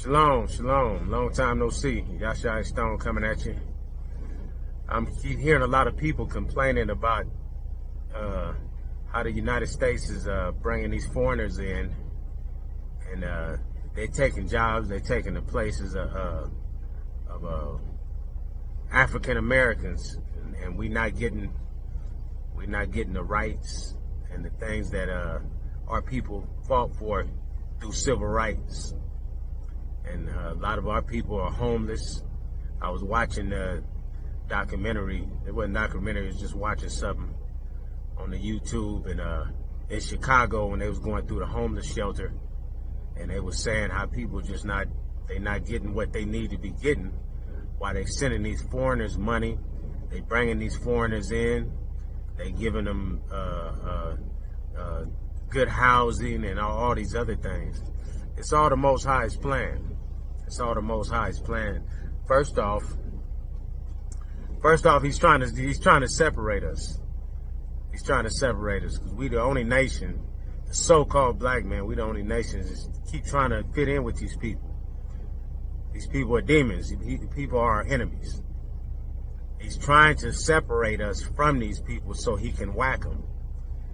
Shalom, shalom. Long time no see. Yasha Stone coming at you. I'm hearing a lot of people complaining about how the United States is bringing these foreigners in, and they're taking jobs, they're taking the places of African Americans, and we're not getting the rights and the things that our people fought for through civil rights. And a lot of our people are homeless. I was watching a documentary. It wasn't a documentary, it was just watching something on the YouTube. And in Chicago, when they was going through the homeless shelter, and they was saying how people they're not getting what they need to be getting, while they sending these foreigners money. They bringing these foreigners in. They giving them good housing and all these other things. It's all the Most High's plan. It's all the Most High's plan. First off, he's trying to separate us. He's trying to separate us because we the only nation, the so-called black man, we the only nation is keep trying to fit in with these people. These people are demons. People are our enemies. He's trying to separate us from these people so he can whack them.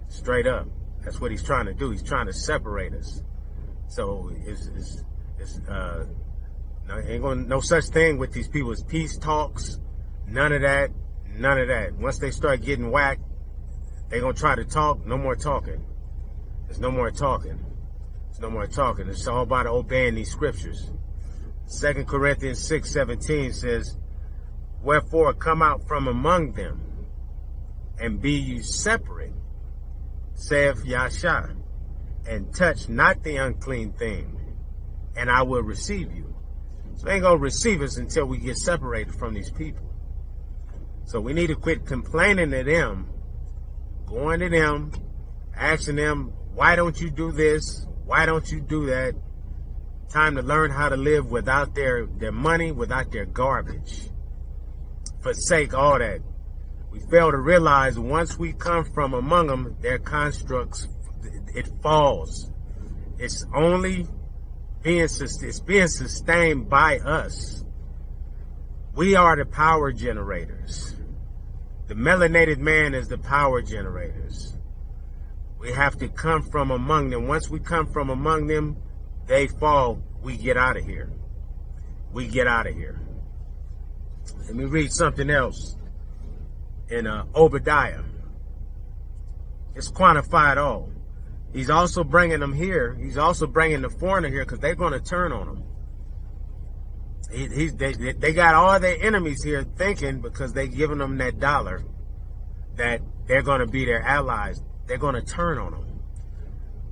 Straight up. That's what he's trying to do. He's trying to separate us. So ain't gonna no such thing with these people as peace talks. None of that. None of that. Once they start getting whacked, they're gonna try to talk. No more talking. There's no more talking. There's no more talking. It's all about obeying these scriptures. 2 Corinthians 6:17 says, "Wherefore come out from among them, and be ye separate, saith Yasha, and touch not the unclean thing, and I will receive you." So they ain't gonna receive us until we get separated from these people. So we need to quit complaining to them, going to them, asking them, why don't you do this? Why don't you do that? Time to learn how to live without their money, without their garbage. Forsake all that. We fail to realize once we come from among them, their constructs, it falls. It's only being sustained by us. We are the power generators. The melanated man is the power generators. We have to come from among them. Once we come from among them, they fall. We get out of here. We get out of here. Let me read something else in Obadiah. It's quantified all. He's also bringing them here. He's also bringing the foreigner here because they're going to turn on him. They got all their enemies here thinking because they giving them that dollar that they're going to be their allies. They're going to turn on them.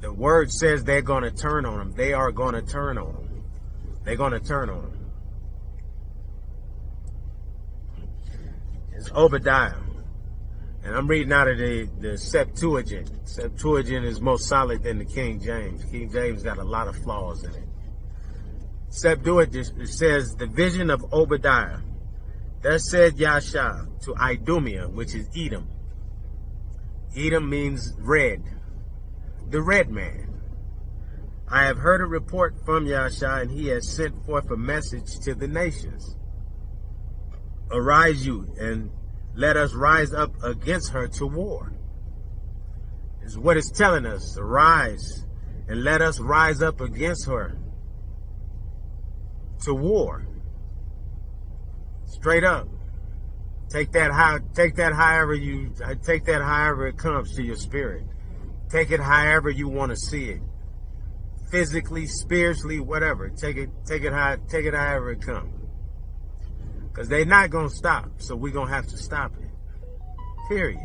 The word says they're going to turn on them. They are going to turn on them. They're going to turn on them. It's Obadiah. And I'm reading out of the Septuagint. Septuagint is more solid than the King James. King James got a lot of flaws in it. Septuagint says, the vision of Obadiah. Thus said Yasha to Idumea, which is Edom. Edom means red. The red man. I have heard a report from Yasha, and he has sent forth a message to the nations. Arise you, and let us rise up against her to war. Is what it's telling us. Arise and let us rise up against her to war. Straight up. Take that however it comes to your spirit. Take it however you want to see it. Physically, spiritually, whatever. Take it however it comes. Because they're not going to stop, so we're going to have to stop it. Period.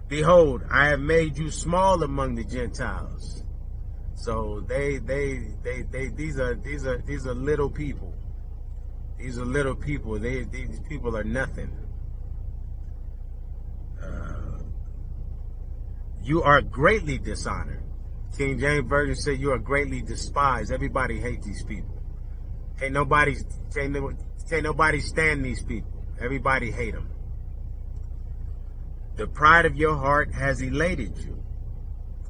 Behold, I have made you small among the Gentiles. So these are little people. These are little people. These people are nothing. You are greatly dishonored. King James Version said you are greatly despised. Everybody hates these people. Can't nobody stand these people. Everybody hate them. The pride of your heart has elated you.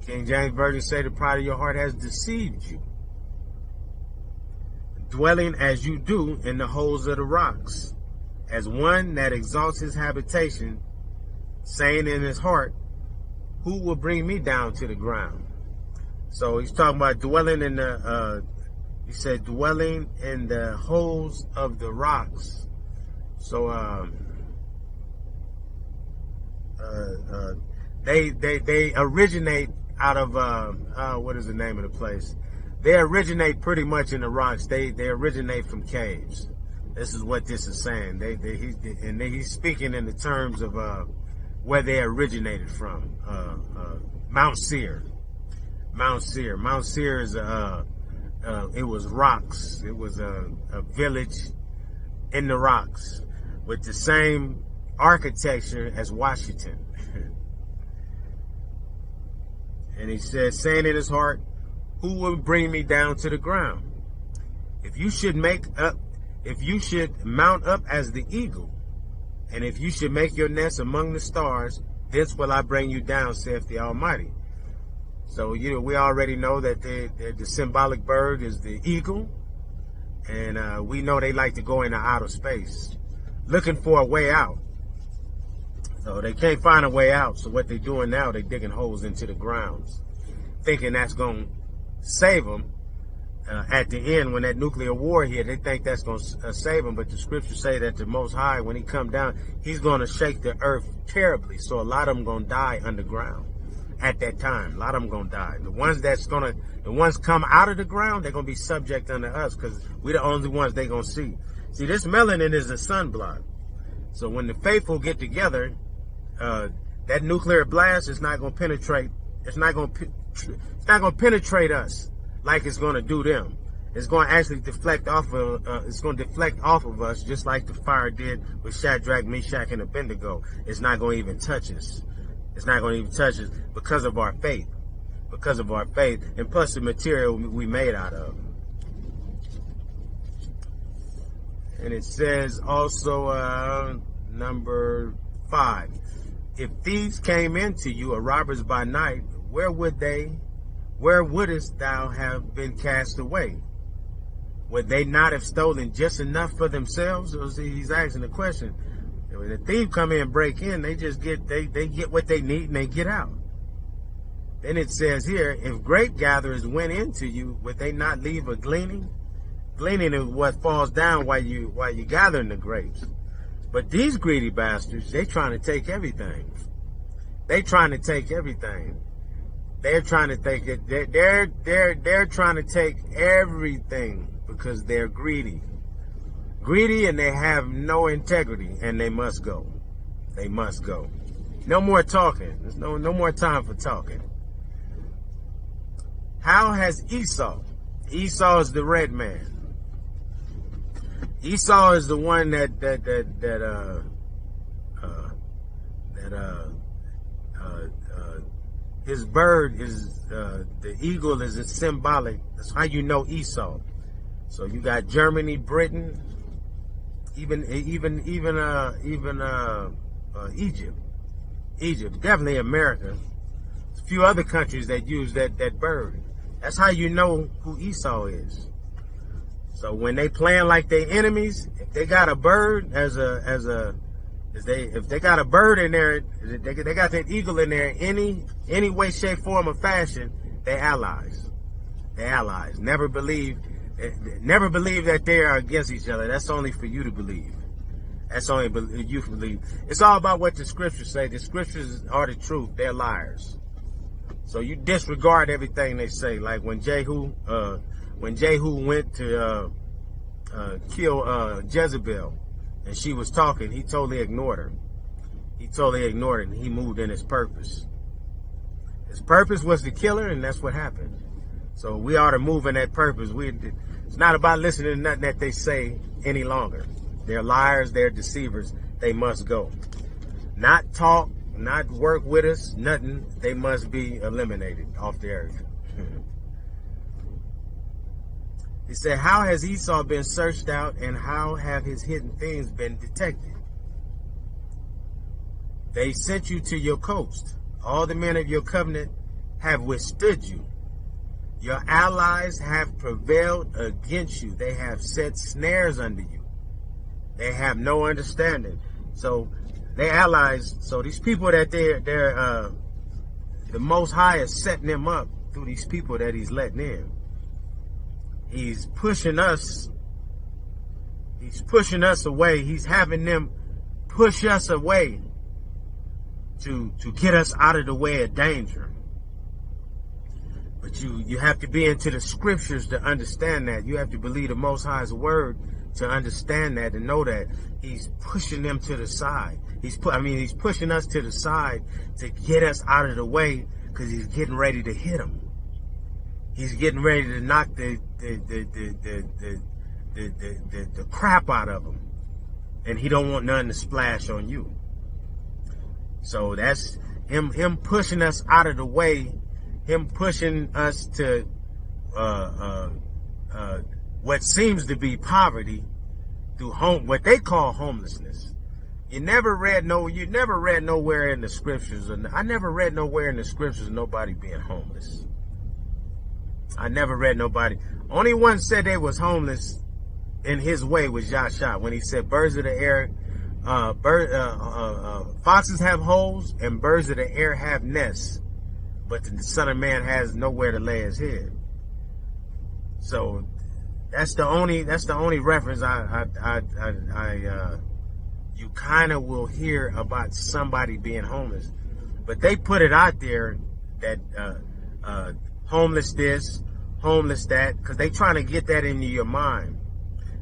King James Version say the pride of your heart has deceived you. dwelling as you do in the holes of the rocks, as one that exalts his habitation, saying in his heart, who will bring me down to the ground? So he's talking about dwelling in the, he said, dwelling in the holes of the rocks. So, they originate out of, what is the name of the place? They originate pretty much in the rocks. They originate from caves. This is what this is saying. He's speaking in the terms of where they originated from. Mount Seir. Mount Seir. Mount Seir is it was rocks. It was a village in the rocks with the same architecture as Washington. And he said, saying in his heart, who will bring me down to the ground? If you should mount up as the eagle, and if you should make your nest among the stars, thence will I bring you down, saith the Almighty. So, we already know that the symbolic bird is the eagle, and we know they like to go into outer space, looking for a way out. So they can't find a way out. So what they're doing now, they're digging holes into the grounds, thinking that's going to save them. At the end, when that nuclear war hit, they think that's going to save them. But the scriptures say that the Most High, when he come down, he's going to shake the earth terribly. So a lot of them going to die underground at that time. A lot of them going to die. The ones come out of the ground, they're going to be subject unto us because we're the only ones they're going to see. See, this melanin is a sunblock. So when the faithful get together, that nuclear blast is not going to penetrate. It's not going to penetrate us like it's going to do them. It's going to actually deflect off of. It's going to deflect off of us, just like the fire did with Shadrach, Meshach, and Abednego. It's not going to even touch us. It's not going to even touch us because of our faith. Because of our faith, and plus the material we made out of. And it says also, number 5. If thieves came into you, or robbers by night, where wouldest thou have been cast away? Would they not have stolen just enough for themselves? So he's asking the question. When the thief come in and break in, they just get they get what they need and they get out. Then it says here, if grape gatherers went into you, would they not leave a gleaning? Gleaning is what falls down while you gathering the grapes. But these greedy bastards, they trying to take everything. They trying to take everything. They're trying to take it. They're trying to take everything because they're greedy. Greedy, and they have no integrity, and they must go. They must go. No more talking. There's no more time for talking. How has Esau? Esau is the red man. Esau is the one that his bird is the eagle is a symbolic. That's how you know Esau. So you got Germany, Britain, even Egypt. Egypt, definitely America. There's a few other countries that use that bird. That's how you know who Esau is. So when they playing like they enemies, if they got a bird if they got a bird in there, they got that eagle in there, any way, shape, form, or fashion, they allies. They allies. Never believe that they are against each other. That's only for you to believe. That's only you to believe. It's all about what the scriptures say. The scriptures are the truth. They're liars. So you disregard everything they say. Like when Jehu went to kill Jezebel, and she was talking, he totally ignored her. He totally ignored it, and he moved in his purpose. His purpose was to kill her, and that's what happened. So we ought to move in that purpose. It's not about listening to nothing that they say any longer. They're liars, they're deceivers. They must go. Not talk, not work with us, nothing. They must be eliminated off the earth. He said, how has Esau been searched out, and how have his hidden things been detected? They sent you to your coast. All the men of your covenant have withstood you. Your allies have prevailed against you. They have set snares under you. They have no understanding. So they allies. So these people that they're the Most High is setting them up through these people that he's letting in. He's pushing us. He's pushing us away. He's having them push us away to get us out of the way of danger. But you have to be into the scriptures to understand that. You have to believe the Most High's word to understand that and know that he's pushing them to the side. He's pushing us to the side to get us out of the way because he's getting ready to hit them. He's getting ready to knock the crap out of them, and he don't want none to splash on you. So that's him pushing us out of the way, him pushing us to what seems to be poverty through what they call homelessness. You never read nowhere in the scriptures, and I never read nowhere in the scriptures nobody being homeless. I never read nobody. Only one said they was homeless in his way was Yasha, when he said birds of the air, foxes have holes and birds of the air have nests, but the Son of Man has nowhere to lay his head. So that's the only reference you kind of will hear about somebody being homeless. But they put it out there that homeless this, homeless that, because they trying to get that into your mind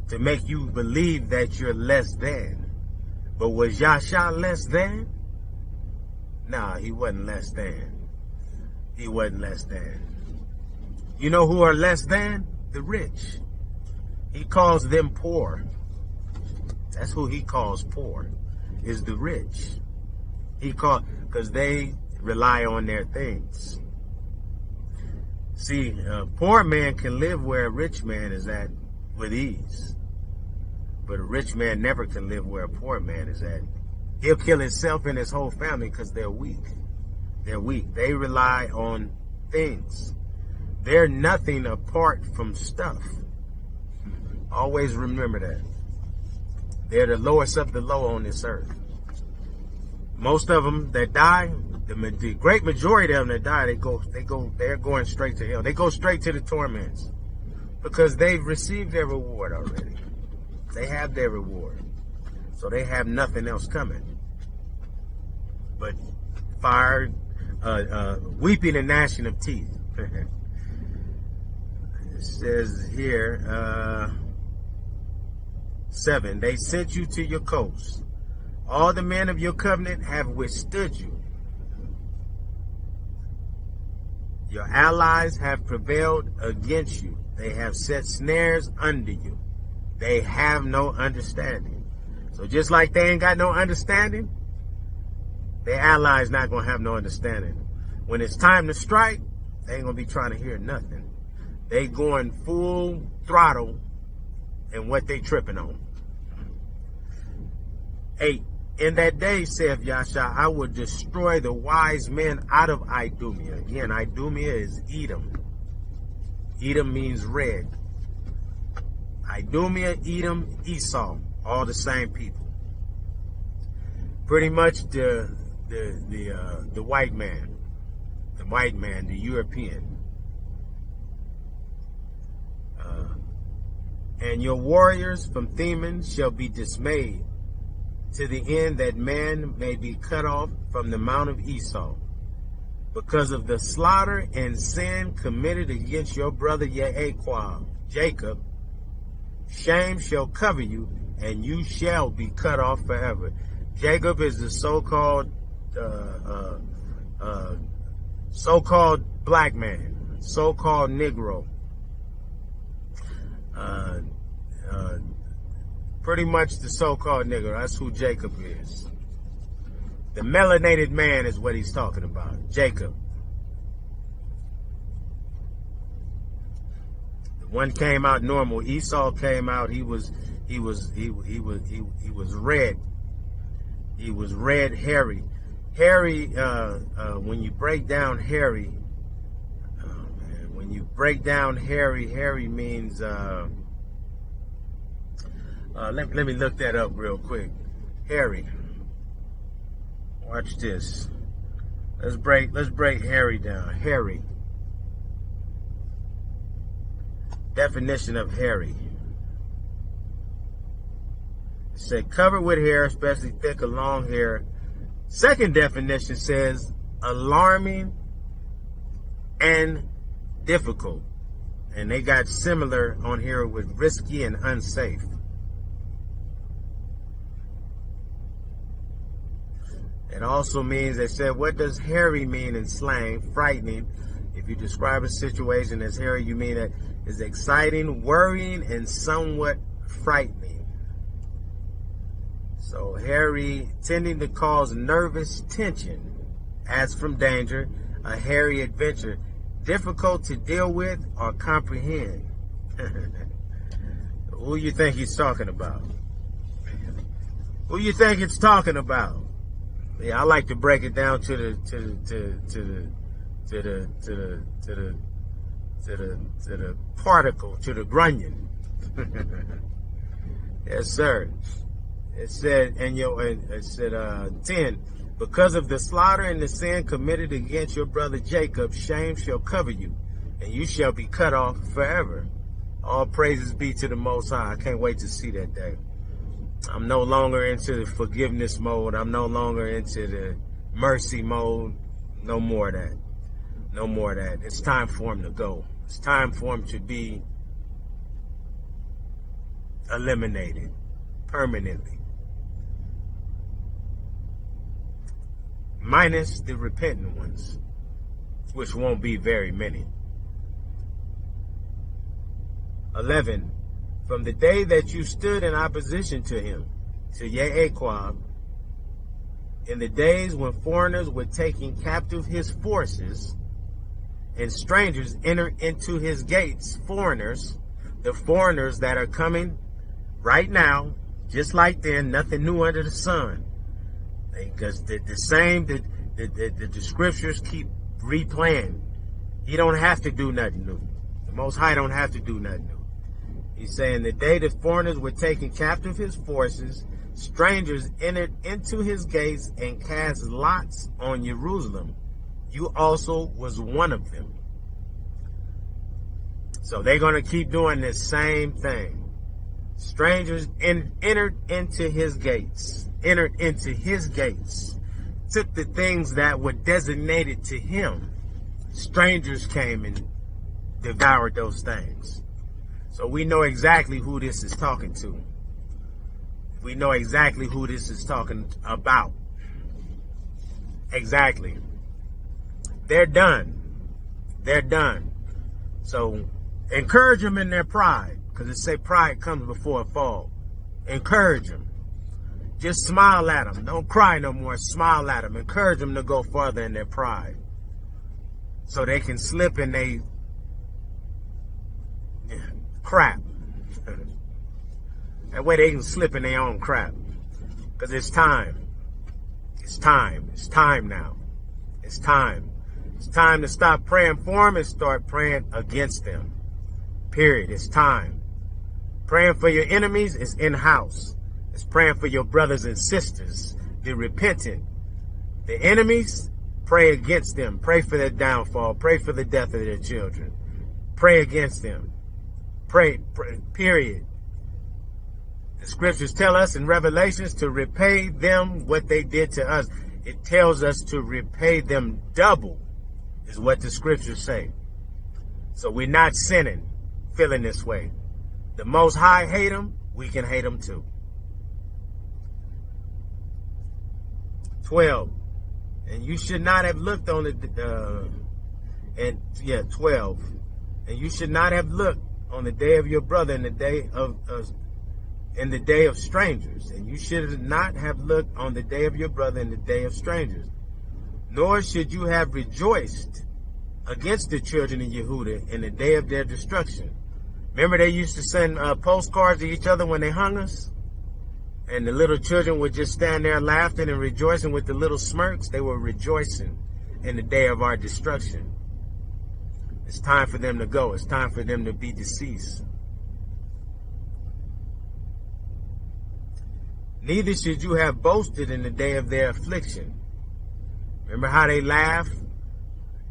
to make you believe that you're less than. But was Yasha less than? Nah, he wasn't less than. He wasn't less than. You know who are less than? The rich. He calls them poor. That's who he calls poor, is the rich. Because they rely on their things. See, a poor man can live where a rich man is at with ease. But a rich man never can live where a poor man is at. He'll kill himself and his whole family because they're weak. They're weak. They rely on things. They're nothing apart from stuff. Always remember that. They're the lowest of the low on this earth. Most of them that die, the great majority of them that die, they're going straight to hell. They go straight to the torments because they've received their reward already. They have their reward, so they have nothing else coming but fire, weeping and gnashing of teeth. It says here, 7, they sent you to your coast. All the men of your covenant have withstood you. Your allies have prevailed against you. They have set snares under you. They have no understanding. So just like they ain't got no understanding, their allies not going to have no understanding. When it's time to strike, they ain't going to be trying to hear nothing. They going full throttle in what they tripping on. 8, in that day, saith Yasha, I will destroy the wise men out of Idumea. Again, Idumea is Edom. Edom means red. Idumea, Edom, Esau, all the same people. Pretty much the white man, the European. And your warriors from Theman shall be dismayed, to the end that man may be cut off from the mount of Esau, because of the slaughter and sin committed against your brother Jacob. Shame shall cover you, and you shall be cut off forever. Jacob is the so-called black man, so-called Negro. Pretty much the so-called nigger. That's who Jacob is. The melanated man is what he's talking about. Jacob. The one came out normal. Esau came out. He was red. He was red, hairy. Hairy. When you break down hairy, when you break down hairy. Hairy means, let me look that up real quick. Hairy. Watch this. Let's break hairy down. Hairy. Definition of hairy. It said covered with hair, especially thick or long hair. Second definition says alarming and difficult. And they got similar on here with risky and unsafe. It also means, they said, what does hairy mean in slang? Frightening. If you describe a situation as hairy, you mean it is exciting, worrying, and somewhat frightening. So hairy, tending to cause nervous tension, as from danger, a hairy adventure, difficult to deal with or comprehend. Who you think he's talking about? Who you think it's talking about? Yeah, I like to break it down to the particle, to the grunion. Yes, sir. It said, it said 10, because of the slaughter and the sin committed against your brother Jacob, shame shall cover you, and you shall be cut off forever. All praises be to the Most High. I can't wait to see that day. I'm no longer into the forgiveness mode. I'm no longer into the mercy mode. No more of that. No more of that. It's time for him to go. It's time for him to be eliminated permanently. Minus the repentant ones, which won't be very many. 11. From the day that you stood in opposition to him, to Ye'equab, in the days when foreigners were taking captive his forces, and strangers entered into his gates, foreigners, the foreigners that are coming right now, just like then, nothing new under the sun. Because the scriptures keep replaying. He don't have to do nothing new. The Most High don't have to do nothing new. He's saying the day the foreigners were taking captive his forces, strangers entered into his gates and cast lots on Jerusalem. You also was one of them. So they're going to keep doing this same thing. Strangers entered into his gates. Entered into his gates. Took the things that were designated to him. Strangers came and devoured those things. So we know exactly who this is talking to. We know exactly who this is talking about. Exactly. They're done. They're done. So encourage them in their pride, because it say pride comes before a fall. Encourage them. Just smile at them. Don't cry no more. Smile at them. Encourage them to go further in their pride, so they can slip in their crap. That way they can slip in their own crap. Because it's time. It's time. It's time now. It's time. It's time to stop praying for them and start praying against them. Period. It's time. Praying for your enemies is in-house. It's praying for your brothers and sisters, the repentant. The enemies, pray against them. Pray for their downfall. Pray for the death of their children. Pray against them. Pray, period. The scriptures tell us in Revelations to repay them what they did to us. It tells us to repay them double, is what the scriptures say. So we're not sinning, feeling this way. The Most High hate them, we can hate them too. 12. And you should not have looked on the 12. And you should not have looked on the day of your brother in the day of strangers. And you should not have looked on the day of your brother in the day of strangers. Nor should you have rejoiced against the children of Yehuda in the day of their destruction. Remember they used to send postcards to each other when they hung us? And the little children would just stand there laughing and rejoicing with the little smirks. They were rejoicing in the day of our destruction. It's time for them to go. It's time for them to be deceased. Neither should you have boasted in the day of their affliction. Remember how they laugh?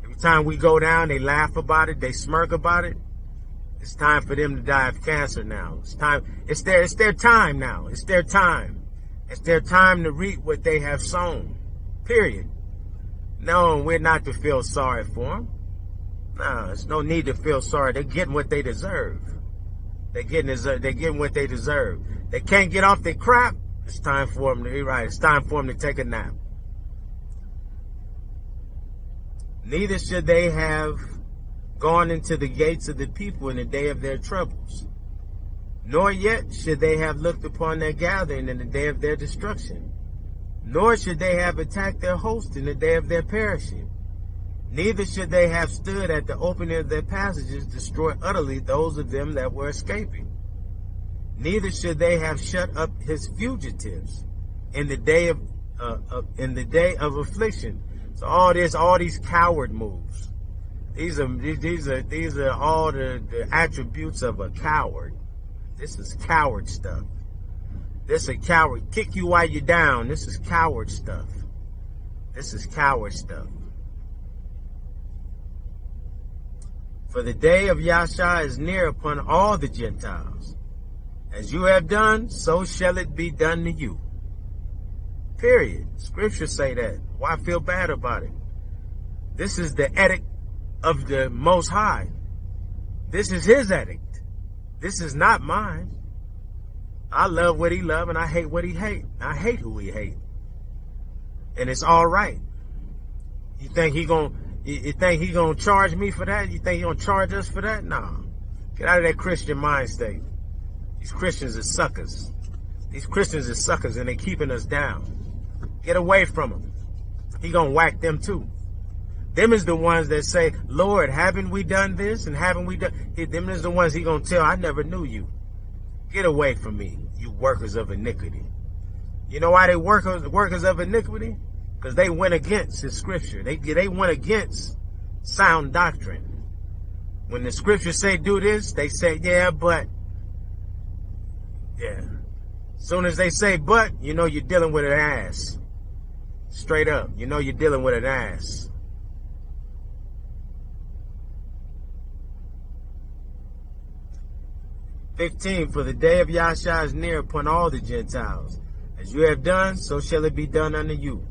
Every time we go down, they laugh about it. They smirk about it. It's time for them to die of cancer now. It's time. It's their time now. It's their time. It's their time to reap what they have sown. Period. No, we're not to feel sorry for them. No, there's no need to feel sorry. They're getting what they deserve. They're getting what they deserve. They can't get off their crap. It's time for them to be right. It's time for them to take a nap. Neither should they have gone into the gates of the people in the day of their troubles, nor yet should they have looked upon their gathering in the day of their destruction, nor should they have attacked their host in the day of their perishing. Neither should they have stood at the opening of their passages, destroy utterly those of them that were escaping. Neither should they have shut up his fugitives in the day of affliction. So all these coward moves. These are all the attributes of a coward. This is coward stuff. This is a coward. Kick you while you're down. This is coward stuff. This is coward stuff. For the day of Yasha is near upon all the Gentiles. As you have done, so shall it be done to you. Period. Scriptures say that. Why feel bad about it? This is the edict of the Most High. This is his edict. This is not mine. I love what he love and I hate what he hate. I hate who he hate. And it's all right. You think he gonna charge me for that? You think he gonna charge us for that? Nah. Get out of that Christian mind state. These Christians are suckers. These Christians are suckers and they keeping us down. Get away from them. He gonna whack them too. Them is the ones that say, Lord, haven't we done this and haven't we done? Them is the ones he gonna tell, I never knew you. Get away from me, you workers of iniquity. You know why they workers of iniquity? Because they went against his scripture. They went against sound doctrine. When the scriptures say do this, they say, yeah, but. Yeah. As soon as they say but, you know you're dealing with an ass. Straight up. You know you're dealing with an ass. For the day of Yasha is near upon all the Gentiles. As you have done, so shall it be done unto you.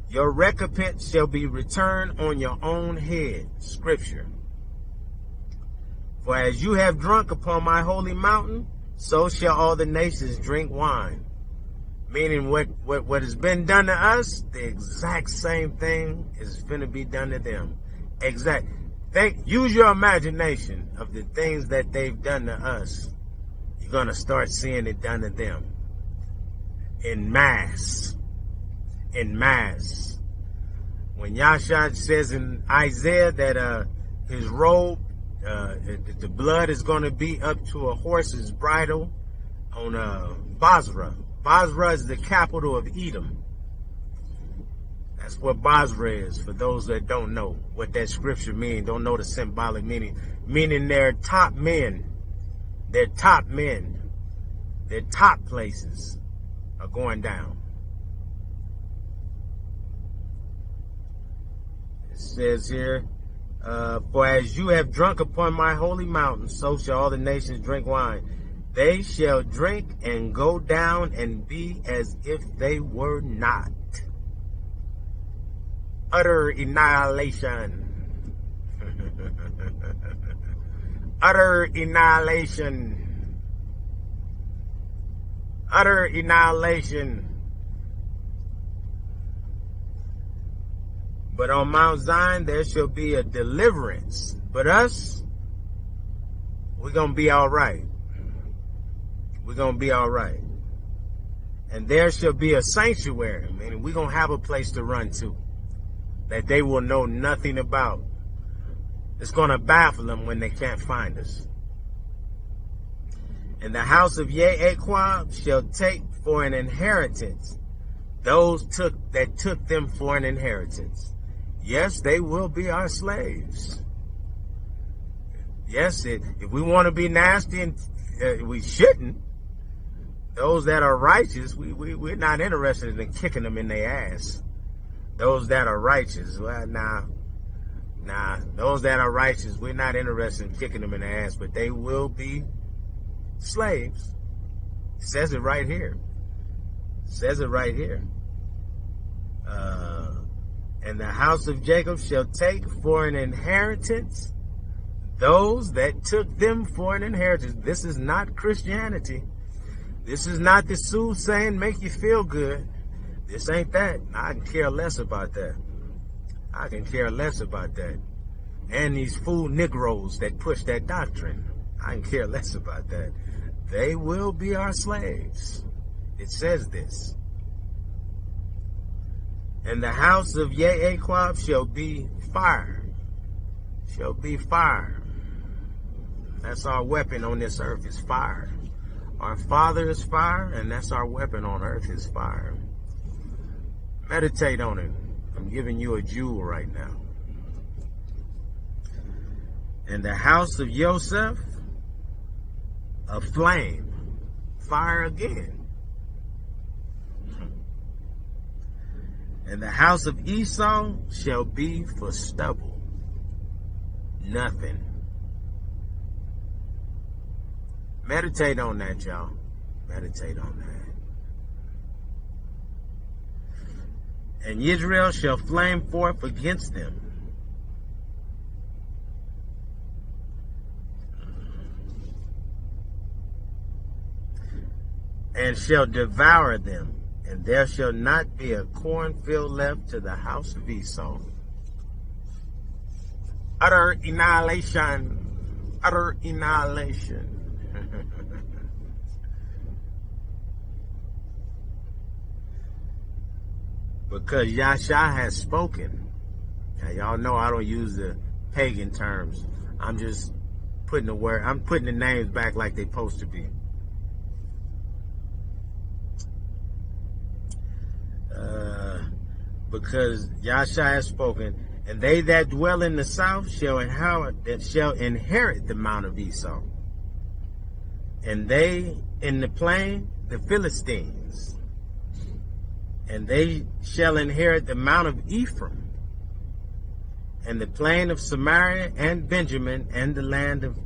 Your recompense shall be returned on your own head. Scripture. For as you have drunk upon my holy mountain, so shall all the nations drink wine. Meaning what has been done to us, the exact same thing is going to be done to them. Use your imagination of the things that they've done to us. You're going to start seeing it done to them. In mass. In mass. When Yasha says in Isaiah that his robe, the blood is going to be up to a horse's bridle on Basra. Basra is the capital of Edom. That's what Basra is, for those that don't know what that scripture means, don't know the symbolic meaning. Meaning their top men, their top places are going down. It says here, for as you have drunk upon my holy mountain, so shall all the nations drink wine. They shall drink and go down and be as if they were not. Utter annihilation. Utter annihilation. Utter annihilation. But on Mount Zion there shall be a deliverance. But us, we're going to be all right. We're going to be all right. And there shall be a sanctuary, meaning we're going to have a place to run to that they will know nothing about. It's going to baffle them when they can't find us. And the house of Ye'equab shall take for an inheritance those that took them for an inheritance. Yes, they will be our slaves. Yes, if we want to be nasty, and we shouldn't. Those that are righteous, we're not interested in kicking them in their ass. Those that are righteous, well, nah. Those that are righteous, we're not interested in kicking them in the ass, but they will be slaves. It says it right here. It says it right here. And the house of Jacob shall take for an inheritance those that took them for an inheritance. This is not Christianity. This is not the soothsaying make you feel good. This ain't that. I can care less about that. I can care less about that. And these fool Negroes that push that doctrine. I can care less about that. They will be our slaves. It says this. And the house of Yeaquab shall be fire. Shall be fire. That's our weapon on this earth, is fire. Our Father is fire, and that's our weapon on earth, is fire. Meditate on it. I'm giving you a jewel right now. And the house of Joseph, a flame, fire again. And the house of Esau shall be for stubble, nothing. Meditate on that, y'all. Meditate on that. And Israel shall flame forth against them. And shall devour them, and there shall not be a cornfield left to the house of Esau. Utter annihilation. Utter annihilation. Because Yasha has spoken. Now, y'all know I don't use the pagan terms. I'm just putting the names back like they're supposed to be. Because Yasha has spoken, and they that dwell in the south shall inherit the mount of Esau, and they in the plain the Philistines, and they shall inherit the mount of Ephraim, and the plain of Samaria and Benjamin, and the land of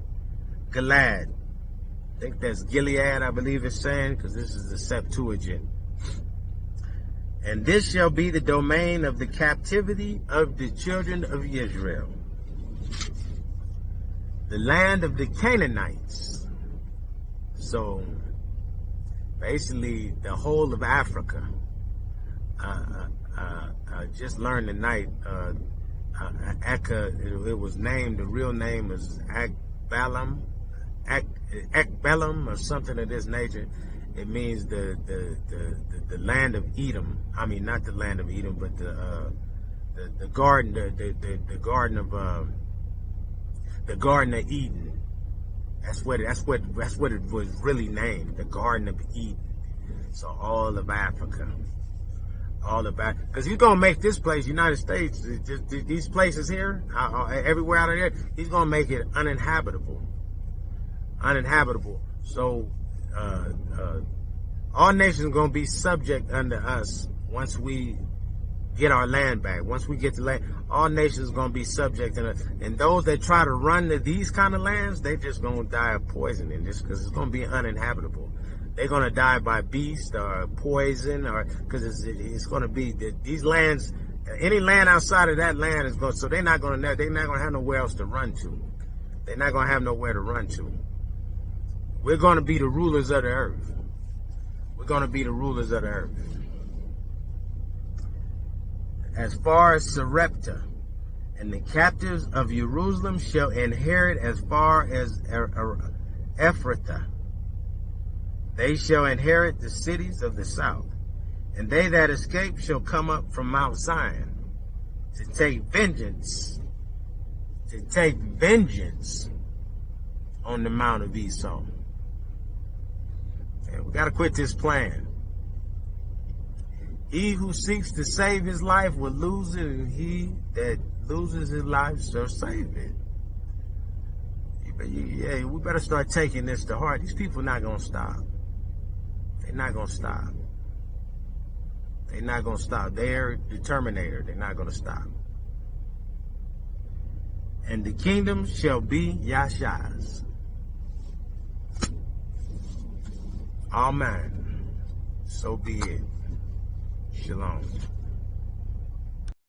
Gilead. I think that's Gilead, I believe it's saying, because this is the Septuagint. And this shall be the domain of the captivity of the children of Israel, the land of the Canaanites. So basically the whole of Africa. I just learned tonight, it was named, the real name is Ekbalam or something of this nature. It means the land of Edom. I mean, not the land of Edom, but the garden, the garden of Eden. That's what it was really named, the Garden of Eden. So all of Africa, because he's gonna make this place, United States, just these places here, everywhere out of there, he's gonna make it uninhabitable. So. All nations are going to be subject under us once we get our land back. Once we get the land, all nations are going to be subject to us. And those that try to run to these kind of lands, they just going to die of poisoning, just because it's going to be uninhabitable. They're going to die by beast or poison, or because it's going to be these lands. Any land outside of that land is going. So they're not going to have nowhere else to run to. They're not going to have nowhere to run to. We're going to be the rulers of the earth. We're going to be the rulers of the earth. As far as Sarepta, and the captives of Jerusalem shall inherit as far as Ephrathah. They shall inherit the cities of the south, and they that escape shall come up from Mount Zion to take vengeance on the mount of Esau. We got to quit this plan. He who seeks to save his life will lose it, and he that loses his life shall save it. Yeah, we better start taking this to heart. These people not going to stop. They're not going to stop. They're not going to stop. They're the Terminator. They're not going to stop. And the kingdom shall be Yasha's. Amen. So be it. Shalom.